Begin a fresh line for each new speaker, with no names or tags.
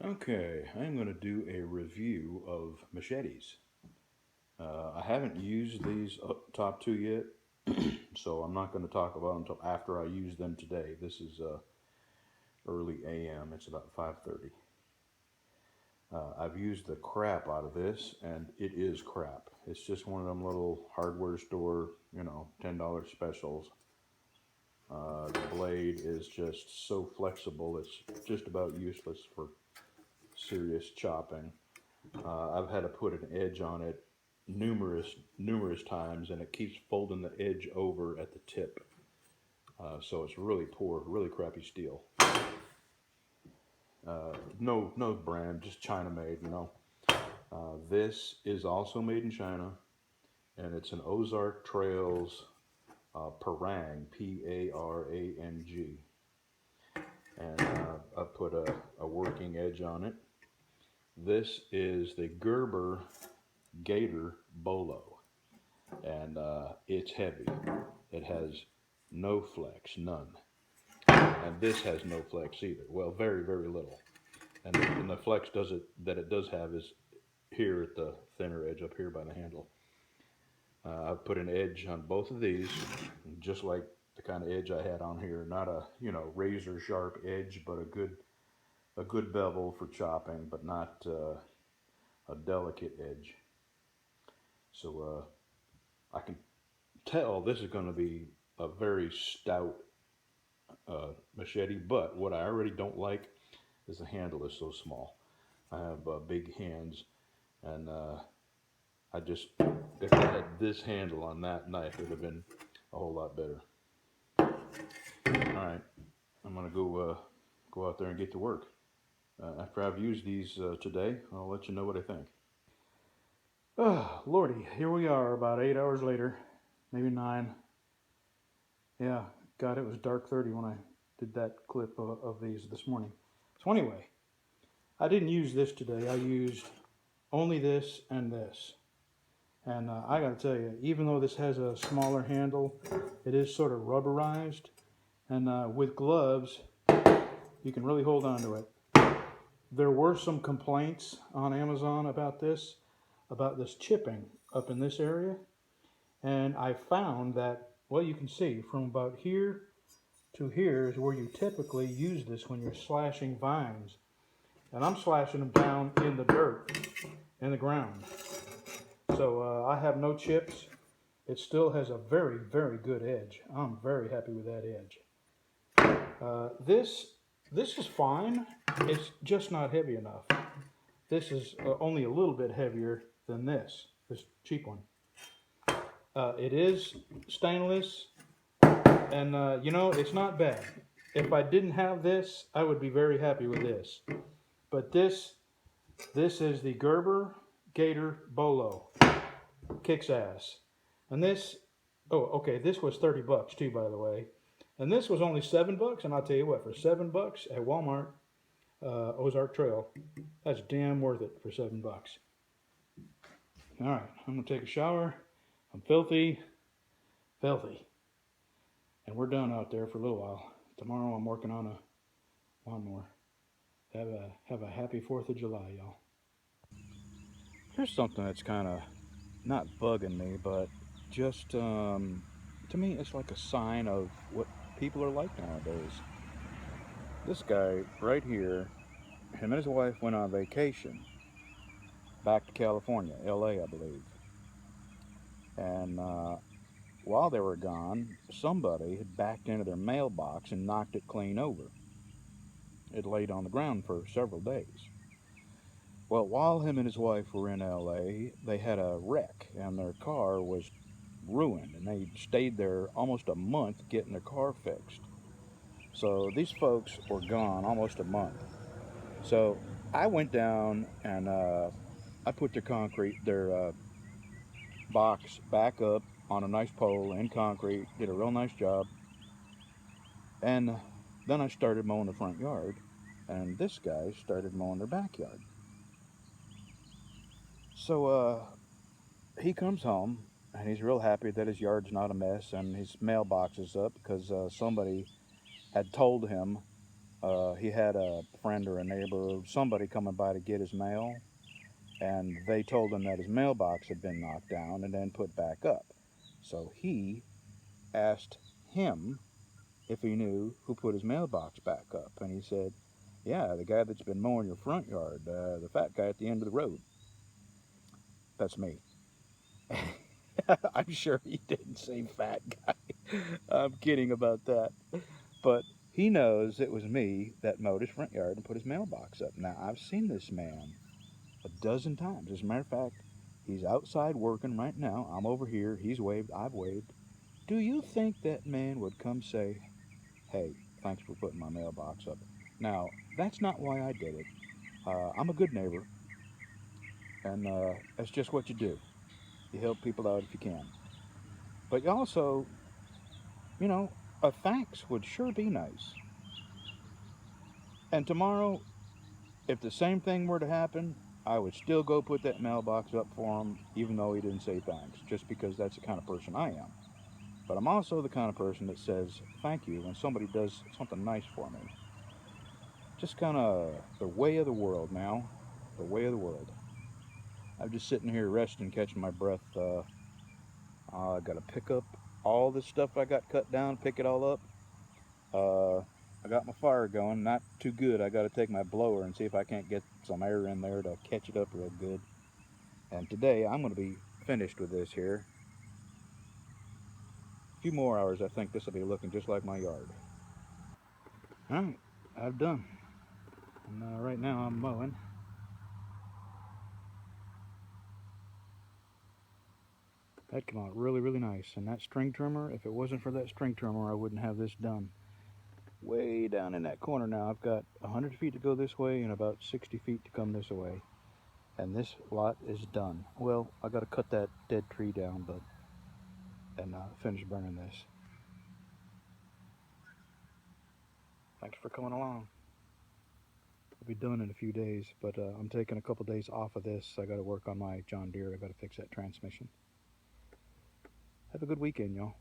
Okay, I'm going to do a review of machetes. I haven't used these top two yet, so I'm not going to talk about them until after I use them today. This is early AM. It's about 5:30. I've used the crap out of this, and it is crap. It's just one of them little hardware store, $10 specials. The blade is just so flexible; it's just about useless for serious chopping. I've had to put an edge on it numerous times, and it keeps folding the edge over at the tip. So it's really poor, really crappy steel. No brand, just China made. This is also made in China, and it's an Ozark Trails Parang, Parang, and I put a working edge on it. This is the Gerber gator bolo, and it's heavy. It has no flex, none. And this has no flex either. Well, very little. And the flex it does have is here at the thinner edge up here by the handle. I've put an edge on both of these, just like the kind of edge I had on here. Not a razor sharp edge, but a good bevel for chopping, but not a delicate edge. So I can tell this is going to be a very stout machete, but what I already don't like is the handle is so small. I have big hands, and I just, if I had this handle on that knife, it would have been a whole lot better. All right, I'm gonna go out there and get to work. After I've used these today, I'll let you know what I think. Oh, Lordy, here we are about 8 hours later, maybe 9. Yeah, God, it was dark 30 when I did that clip of these this morning. So anyway, I didn't use this today. I used only this and this. And I gotta tell you, even though this has a smaller handle, it is sort of rubberized. And with gloves, you can really hold on to it. There were some complaints on Amazon about this chipping up in this area. And I found that, well, you can see from about here to here is where you typically use this when you're slashing vines. And I'm slashing them down in the dirt, in the ground. So I have no chips. It still has a very good edge. I'm very happy with that edge. This is fine. It's just not heavy enough. This is only a little bit heavier than this cheap one. It is stainless, and it's not bad. If I didn't have this, I would be very happy with this. But this is the Gerber Gator Bolo. Kicks ass. And this, oh, okay, this was $30 too, by the way. And this was only $7. And I'll tell you what, for $7 at Walmart, Ozark Trail, that's damn worth it for $7. All right, I'm gonna take a shower. I'm filthy, and we're done out there for a little while. Tomorrow I'm working on a lawnmower. Have a happy 4th of July, y'all. Here's something that's kind of not bugging me, but just to me, it's like a sign of what people are like nowadays. This guy right here, him and his wife went on vacation back to California, LA, I believe. And while they were gone, somebody had backed into their mailbox and knocked it clean over. It laid on the ground for several days. Well, while him and his wife were in LA, they had a wreck and their car was ruined, and they stayed there almost a month getting their car fixed. So these folks were gone almost a month. So I went down and I put their box back up on a nice pole in concrete, did a real nice job, and then I started mowing the front yard, and this guy started mowing their backyard. So he comes home and he's real happy that his yard's not a mess and his mailbox is up because somebody had told him He had a friend or a neighbor, somebody coming by to get his mail, and they told him that his mailbox had been knocked down and then put back up. So he asked him if he knew who put his mailbox back up, and he said, "Yeah, the guy that's been mowing your front yard, the fat guy at the end of the road. That's me." I'm sure he didn't say fat guy. I'm kidding about that. But he knows it was me that mowed his front yard and put his mailbox up. Now, I've seen this man a dozen times. As a matter of fact, he's outside working right now. I'm over here. He's waved. I've waved. Do you think that man would come say, "Hey, thanks for putting my mailbox up"? Now, that's not why I did it. I'm a good neighbor, and that's just what you do. You help people out if you can. But you also, you know, a thanks would sure be nice. And tomorrow, if the same thing were to happen, I would still go put that mailbox up for him, even though he didn't say thanks, just because that's the kind of person I am. But I'm also the kind of person that says thank you when somebody does something nice for me. Just kind of the way of the world now. The way of the world. I'm just sitting here resting, catching my breath. I got to pick up all this stuff I got cut down, pick it all up. Uh, I got my fire going, not too good. I got to take my blower and see if I can't get some air in there to catch it up real good. And today I'm going to be finished with this here. A few more hours, I think this will be looking just like my yard. All right, I've done. And right now I'm mowing. That came out really, really nice. And that string trimmer, if it wasn't for that string trimmer, I wouldn't have this done. Way down in that corner now, I've got 100 feet to go this way and about 60 feet to come this way. And this lot is done. Well, I got to cut that dead tree down, but and finish burning this. Thanks for coming along. I'll be done in a few days, but I'm taking a couple days off of this. I got to work on my John Deere. I got to fix that transmission. Have a good weekend, y'all.